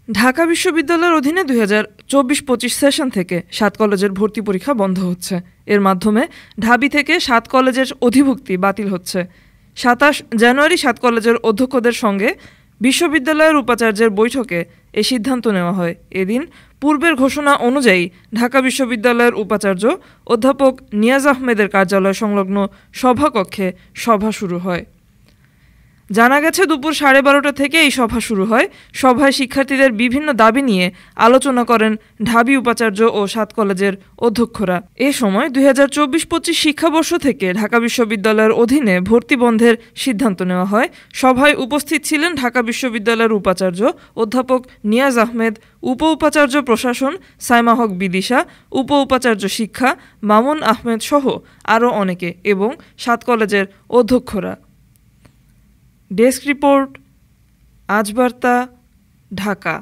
ঢাকা বিশ্ববিদ্যালয়ের অধীনে 2024-25 সেশন থেকে 7 কলেজের ভর্তি পরীক্ষা বন্ধ হচ্ছে। এর মাধ্যমে ঢাবি থেকে 7 কলেজের অধিভুক্তি বাতিল হচ্ছে। 27 জানুয়ারি 7 কলেজের অধ্যক্ষদের সঙ্গে বিশ্ববিদ্যালয়ের উপাচার্যের বৈঠকে এ সিদ্ধান্ত নেওয়া হয়। এদিন পূর্বের ঘোষণা অনুযায়ী ঢাকা বিশ্ববিদ্যালয়ের উপাচার্য অধ্যাপক নিয়াজ আহমেদের কার্যালয় সংলগ্ন সভাকক্ষে সভা শুরু হয়। জানা গেছে দুপুর 12:30 থেকে এই সভা শুরু হয়। সভায় শিক্ষার্থীদের বিভিন্ন দাবি নিয়ে আলোচনা করেন ঢাবি উপাচার্য ও 7 কলেজের অধ্যক্ষরা। এ সময় 2024-25 শিক্ষাবর্ষ থেকে ঢাকা বিশ্ববিদ্যালয়ের অধীনে ভর্তি বন্ধের সিদ্ধান্ত নেওয়া হয়। সভায় উপস্থিত ছিলেন ঢাকা বিশ্ববিদ্যালয়ের উপাচার্য অধ্যাপক নিয়াজ আহমেদ, উপ উপাচার্য প্রশাসন সাইমা হক বিদিশা, উপ উপাচার্য শিক্ষা মামুন আহমেদ সহ আরও অনেকে এবং 7 কলেজের অধ্যক্ষরা। ডেস্ক রিপোর্ট, আজ বার্তা, ঢাকা।